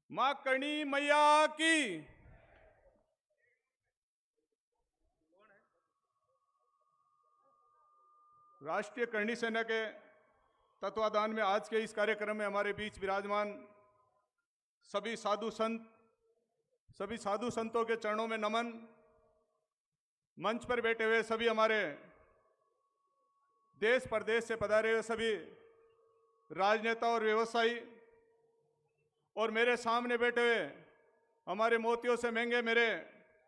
मां करणी मैया की। राष्ट्रीय करणी सेना के तत्वाधान में आज के इस कार्यक्रम में हमारे बीच विराजमान सभी साधु संतों के चरणों में नमन। मंच पर बैठे हुए सभी हमारे देश प्रदेश से पधारे हुए सभी राजनेता और व्यवसायी और मेरे सामने बैठे हुए हमारे मोतियों से महंगे मेरे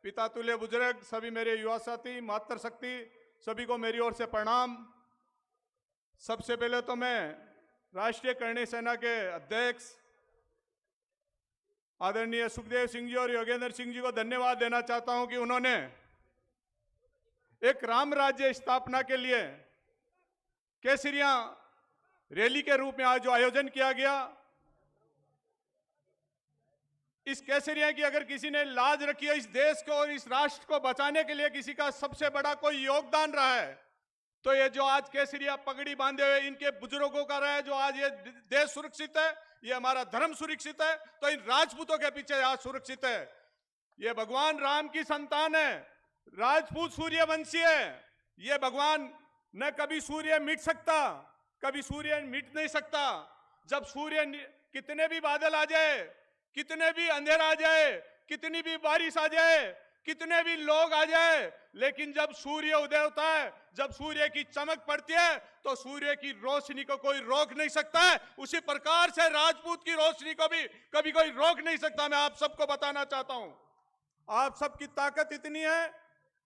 पिता तुल्य बुजुर्ग, सभी मेरे युवा साथी, मातृशक्ति, सभी को मेरी ओर से प्रणाम। सबसे पहले तो मैं राष्ट्रीय करणी सेना के अध्यक्ष आदरणीय सुखदेव सिंह जी और योगेंद्र सिंह जी को धन्यवाद देना चाहता हूं कि उन्होंने एक राम राज्य स्थापना के लिए केसरिया रैली के रूप में आज जो आयोजन किया गया, इस केसरिया की अगर किसी ने लाज रखी है, इस देश को और इस राष्ट्र को बचाने के लिए किसी का सबसे बड़ा कोई योगदान रहा है तो ये जो आज केसरिया पगड़ी बांधे हुए इनके बुजुर्गों का रहा है। जो आज ये देश सुरक्षित है, ये हमारा धर्म सुरक्षित है, तो इन राजपूतों के पीछे आज सुरक्षित है। ये भगवान राम की संतान है, राजपूत सूर्यवंशी है। ये भगवान न कभी सूर्य मिट सकता, कभी सूर्य मिट नहीं सकता। जब सूर्य कितने भी बादल आ जाए, कितने भी अंधेरा आ जाए, कितनी भी बारिश आ जाए, कितने भी लोग आ जाए, लेकिन जब सूर्य उदय होता है, जब सूर्य की चमक पड़ती है तो सूर्य की रोशनी को कोई रोक नहीं सकता है। उसी प्रकार से राजपूत की रोशनी को भी कभी कोई रोक नहीं सकता। मैं आप सबको बताना चाहता हूं, आप सबकी ताकत इतनी है,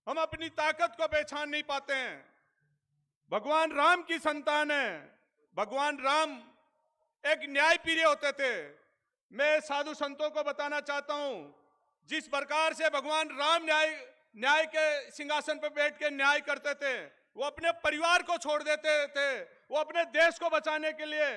हम अपनी ताकत को पहचान नहीं पाते हैं। भगवान राम की संतान है। भगवान राम एक न्यायप्रिय होते थे। मैं साधु संतों को बताना चाहता हूं, जिस प्रकार से भगवान राम न्याय के सिंहासन पर बैठ के न्याय करते थे, वो अपने परिवार को छोड़ देते थे, वो अपने देश को बचाने के लिए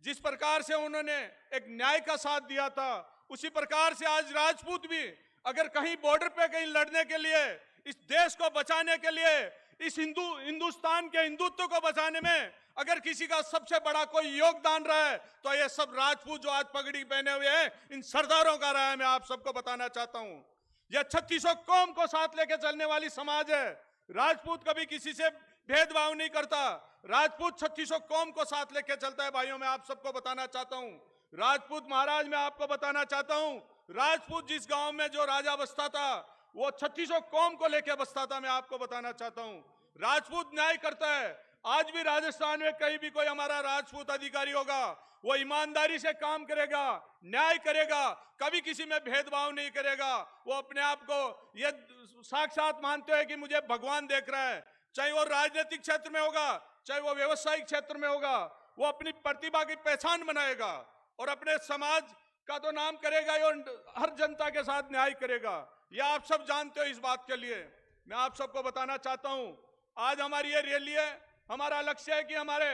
जिस प्रकार से उन्होंने एक न्याय का साथ दिया था, उसी प्रकार से आज राजपूत भी अगर कहीं बॉर्डर पे कहीं लड़ने के लिए, इस देश को बचाने के लिए, इस हिंदुस्तान के हिंदुत्व को बचाने में अगर किसी का सबसे बड़ा कोई योगदान रहा है तो ये सब राजपूत जो आज पगड़ी पहने हुए हैं, इन सरदारों का रहा है। मैं आप सबको बताना चाहता हूं, यह 3600 कौम को साथ लेकर चलने वाली समाज है। राजपूत कभी किसी से भेदभाव नहीं करता, राजपूत 3600 कौम को साथ लेकर चलता है। भाइयों, मैं आप सबको बताना चाहता हूं, राजपूत महाराज, मैं आपको बताना चाहता हूं, राजपूत जिस गांव में जो राजा बसता था वो 3600 कौम को लेकर बसता था। मैं आपको बताना चाहता हूं, राजपूत न्याय करता है। आज भी राजस्थान में कहीं भी कोई हमारा राजपूत अधिकारी होगा, वो ईमानदारी से काम करेगा, न्याय करेगा, कभी किसी में भेदभाव नहीं करेगा। वो अपने आप को ये साक्षात मानते हैं कि मुझे भगवान देख रहा है। चाहे वो राजनीतिक क्षेत्र में होगा, चाहे वो व्यवसायिक क्षेत्र में होगा, वो अपनी प्रतिभा की पहचान बनाएगा और अपने समाज का तो नाम करेगा और हर जनता के साथ न्याय करेगा। यह आप सब जानते हो। इस बात के लिए मैं आप सबको बताना चाहता हूं, आज हमारी ये रैली है, हमारा लक्ष्य है कि हमारे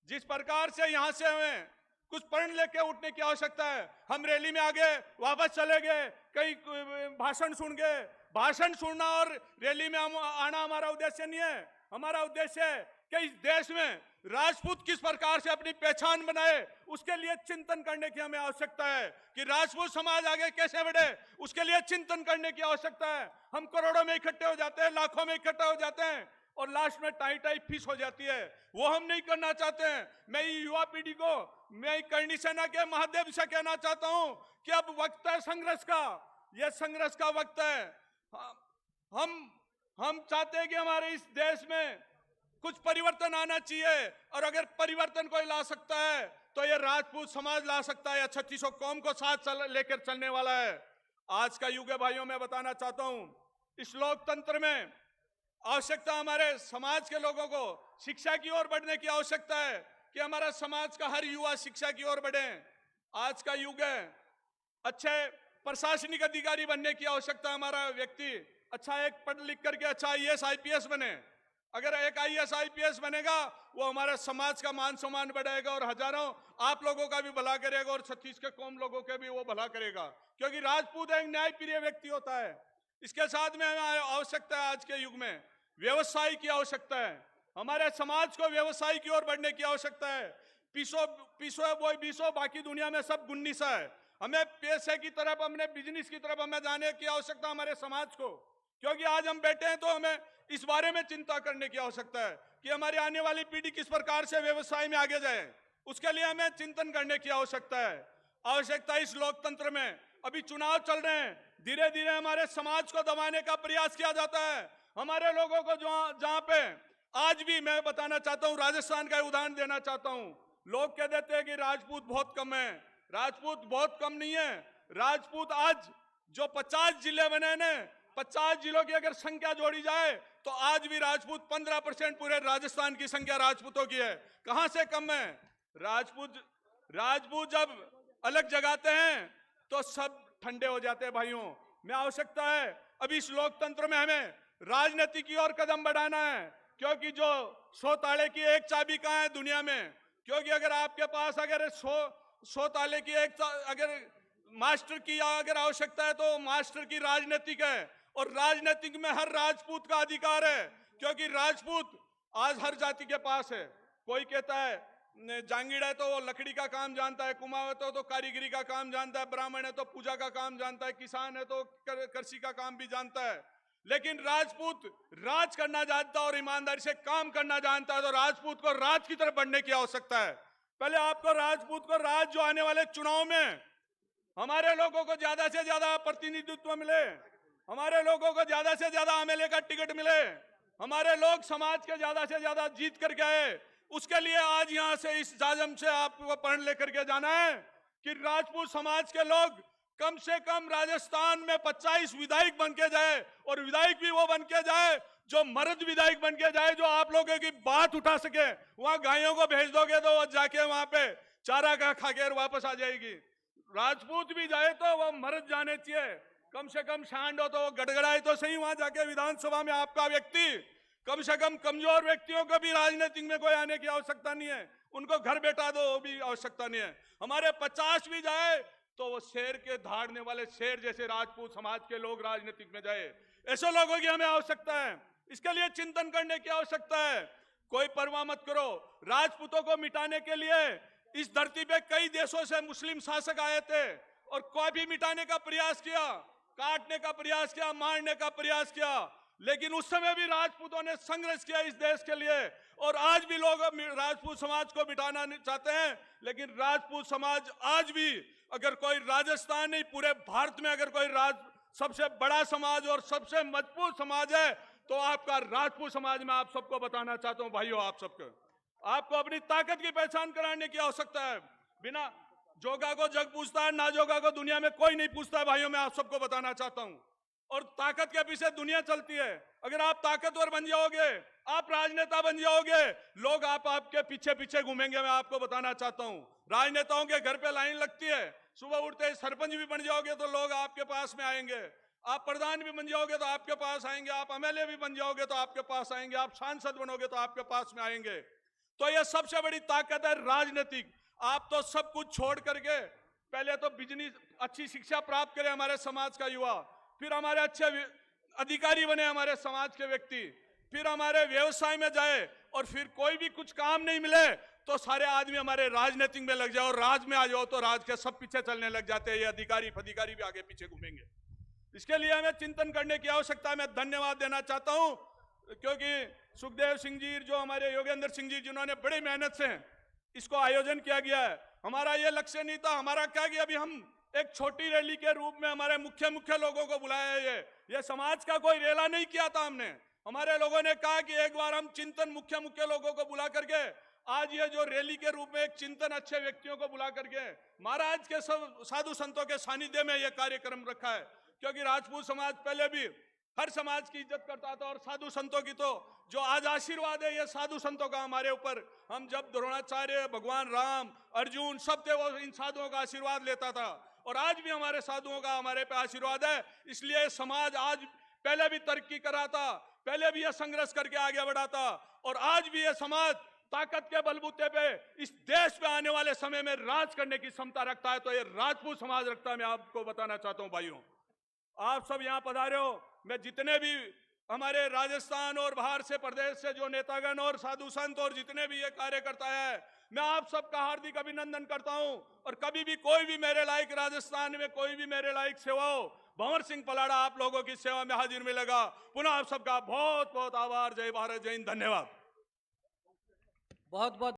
जिस प्रकार से यहां से हमें कुछ पढ़ लेके उठने की आवश्यकता है, हम रैली में आगे वापस चले गए, कई भाषण सुन गए। भाषण सुनना और रैली में आना हमारा उद्देश्य नहीं है। हमारा उद्देश्य है कि इस देश में राजपूत किस प्रकार से अपनी पहचान बनाए, उसके लिए चिंतन करने की हमें आवश्यकता है कि राजपूत समाज आगे कैसे बढ़े, उसके लिए चिंतन करने की आवश्यकता है। हम करोड़ों में इकट्ठे हो जाते हैं, लाखों में इकट्ठे हो जाते हैं और लास्ट में टाई फीस हो जाती है। वो हम नहीं करना चाहते हैं। मैं युवा पीढ़ी को, मैं करणी सेना के महादेव से कहना चाहता हूं कि अब वक्त है संघर्ष का, यह संघर्ष का वक्त है। हम चाहते हैं कि हमारे इस देश में कुछ परिवर्तन आना चाहिए और अगर परिवर्तन कोई ला सकता है तो ये राजपूत समाज ला सकता है। 3600 कौम को साथ लेकर चलने वाला है। आज का युग है भाइयों, मैं बताना चाहता हूं, इस लोकतंत्र में आवश्यकता हमारे समाज के लोगों को शिक्षा की ओर बढ़ने की आवश्यकता है कि हमारा समाज का हर युवा शिक्षा की ओर बढ़े। आज का युग है, अच्छे प्रशासनिक अधिकारी बनने की आवश्यकता। हमारा व्यक्ति अच्छा एक पढ़ लिख करके अच्छा IAS IPS बने। अगर एक IAS IPS बनेगा, वो हमारे समाज का मान सम्मान बढ़ाएगा और हजारों आप लोगों का भी भला करेगा और 36 के कौम लोगों के भी वो भला करेगा, क्योंकि राजपूत एक न्यायप्रिय व्यक्ति होता है। इसके साथ में हमें आवश्यकता है, आज के युग में व्यवसाय की आवश्यकता है। हमारे समाज को व्यवसाय की ओर बढ़ने की आवश्यकता है। पीसो बोई बीसो, बाकी दुनिया में सब गुन्नीसा है। हमें पैसे की तरफ, हमने बिजनेस की तरफ हमें जाने की आवश्यकता हमारे समाज को, क्योंकि आज हम बैठे हैं तो हमें इस बारे में चिंता करने की आवश्यकता है कि हमारी आने वाली पीढ़ी किस प्रकार से व्यवसाय में आगे जाए। उसके लिए हमें चिंतन करने की आवश्यकता है। आवश्यकता इस लोकतंत्र में, अभी चुनाव चल रहे हैं, धीरे धीरे हमारे समाज को दबाने का प्रयास किया जाता है। हमारे लोगों को जहां पे आज भी, मैं बताना चाहता हूं, राजस्थान का उदाहरण देना चाहता हूं। लोग कह देते हैं कि राजपूत बहुत कम है। राजपूत बहुत कम नहीं है। राजपूत आज जो 50 जिले बने ने, 50 जिलों की अगर संख्या जोड़ी जाए तो आज भी राजपूत 15% पूरे राजस्थान की संख्या राजपूतों की है। कहां से कम है? राजपूत जब अलग जगाते हैं तो सब ठंडे हो जाते हैं भाइयों। में आवश्यकता है अभी इस लोकतंत्र में हमें राजनीति की ओर कदम बढ़ाना है, क्योंकि जो 100 ताले की एक चाबी कहां है दुनिया में? क्योंकि अगर आपके पास अगर 100 ताले की अगर मास्टर की अगर आवश्यकता है तो मास्टर की राजनीतिक है, और राजनीतिक में हर राजपूत का अधिकार है, क्योंकि राजपूत आज हर जाति के पास है। कोई कहता है जांगीड़ है तो वो लकड़ी का काम जानता है, कुमाऊं है तो कारीगरी का काम जानता है, ब्राह्मण है तो पूजा का काम जानता है, किसान है तो कृषि का काम भी जानता है। लेकिन राजपूत राज करना जानता है और ईमानदारी से काम करना जानता है, तो राजपूत को राज की तरफ बढ़ने की आवश्यकता है। पहले आपको राजपूत को राज, जो आने वाले चुनाव में हमारे लोगों को ज्यादा से ज्यादा प्रतिनिधित्व मिले, हमारे लोगों को ज्यादा से ज्यादा एमएलए का टिकट मिले, हमारे लोग समाज के ज्यादा से ज्यादा जीत करके आए। उसके लिए आज यहां से इस जाजम से आपको पढ़ लेकर के जाना है कि राजपूत समाज के लोग कम से कम राजस्थान में 25 विधायक बन के जाए, और विधायक भी वो बन के जाए जो मर्द विधायक बन के जाए, जो आप लोगों की बात उठा सके। वहां गायों को भेज दोगे तो वो जाके वहां पे चारा का खाकर वापस आ जाएगी। राजपूत भी जाए तो वो मर्द जाने चाहिए, कम से कम शांड हो तो वो गड़गड़ाए तो सही वहां जाके विधानसभा में आपका व्यक्ति। कम से कम कमजोर व्यक्तियों को भी राजनीति में कोई आने की आवश्यकता नहीं है, उनको घर बैठा दो, वो भी आवश्यकता नहीं है। हमारे 50 भी जाए तो वो शेर के धाड़ने वाले शेर जैसे राजपूत समाज के लोग राजनीतिक में जाए। ऐसे लोगों की हमें आवश्यकता है। इसके लिए चिंतन करने की आवश्यकता है। कोई परवाह मत करो, राजपूतों को मिटाने के लिए इस धरती पे कई देशों से मुस्लिम शासक आए थे और कोई भी मिटाने का प्रयास किया, काटने का प्रयास किया, मारने का प्रयास किया, लेकिन उस समय भी राजपूतों ने संघर्ष किया इस देश के लिए। और आज भी लोग राजपूत समाज को मिटाना चाहते हैं, लेकिन राजपूत समाज आज भी, अगर कोई राजस्थान नहीं पूरे भारत में अगर कोई सबसे बड़ा समाज और सबसे मजबूत समाज है तो आपका राजपूत समाज में आप सबको बताना चाहता हूं भाइयों, आप सबको आपको अपनी ताकत की पहचान कराने की आवश्यकता है। बिना जोगा को जग पूछता है, ना जोगा को दुनिया में कोई नहीं पूछता है भाइयों, मैं आप सबको बताना चाहता हूं। और ताकत के पीछे दुनिया चलती है। अगर आप ताकतवर बन जाओगे, आप राजनेता बन जाओगे, लोग आपके पीछे पीछे घूमेंगे। मैं आपको बताना चाहता हूं, राजनेताओं के घर पे लाइन लगती है, सुबह उठते ही सरपंच भी बन जाओगे तो लोग आपके पास में आएंगे, आप प्रधान भी बन जाओगे तो आपके पास आएंगे, आप एमएलए भी बन जाओगे तो आपके पास आएंगे, आप सांसद बनोगे तो आपके पास में आएंगे। तो यह सबसे बड़ी ताकत है राजनीतिक। आप तो सब कुछ छोड़ करके पहले तो बिजनेस, अच्छी शिक्षा प्राप्त करें हमारे समाज का युवा, फिर हमारे अच्छे अधिकारी बने हमारे समाज के व्यक्ति, फिर हमारे व्यवसाय में जाए, और फिर कोई भी कुछ काम नहीं मिले तो सारे आदमी हमारे राजनीतिक में लग जाओ, और राज में आ जाओ तो राज के सब पीछे चलने लग जाते हैं। ये अधिकारी फधिकारी भी आगे पीछे घूमेंगे। इसके लिए हमें चिंतन करने की आवश्यकता है। मैं धन्यवाद देना चाहता हूं, क्योंकि सुखदेव सिंह जी, जो हमारे योगेंद्र सिंह जी, जिन्होंने बड़ी मेहनत से इसको आयोजन किया गया है। हमारा ये लक्ष्य नहीं था, हमारा क्या कि अभी हम एक छोटी रैली के रूप में हमारे मुख्य लोगों को बुलाया है। ये समाज का कोई रेला नहीं किया था हमने। हमारे लोगों ने कहा कि एक बार हम चिंतन मुख्य लोगों को बुला करके, आज ये जो रैली के रूप में एक चिंतन अच्छे व्यक्तियों को बुला करके महाराज के सब साधु संतों के सानिध्य में यह कार्यक्रम रखा है। क्योंकि राजपूत समाज पहले भी हर समाज की इज्जत करता था, और साधु संतों की तो जो आज आशीर्वाद है ये साधु संतों का हमारे ऊपर, हम जब द्रोणाचार्य, भगवान राम, अर्जुन सब थे, वो इन साधुओं का आशीर्वाद लेता था, और आज भी हमारे साधुओं का हमारे पे आशीर्वाद है। इसलिए समाज आज पहले भी तरक्की कर रहा था, पहले भी यह संघर्ष करके आगे बढ़ा था, और आज भी यह समाज ताकत के बलबूते पे इस देश पे आने वाले समय में राज करने की क्षमता रखता है, तो ये राजपूत समाज रखता है। मैं आपको बताना चाहता हूं भाइयों, आप सब यहाँ पधारे हो। मैं जितने भी हमारे राजस्थान और बाहर से प्रदेश से जो नेतागण और साधु संत और जितने भी ये कार्यकर्ता है, मैं आप सबका हार्दिक अभिनंदन करता हूं। और कभी भी कोई भी मेरे लायक राजस्थान में कोई भी मेरे लायक सेवा हो, भंवर सिंह पलाड़ा आप लोगों की सेवा में हाजिर मिलेगा। पुनः आप सबका बहुत बहुत आभार। जय भारत, जय हिंद, धन्यवाद। बहुत बहुत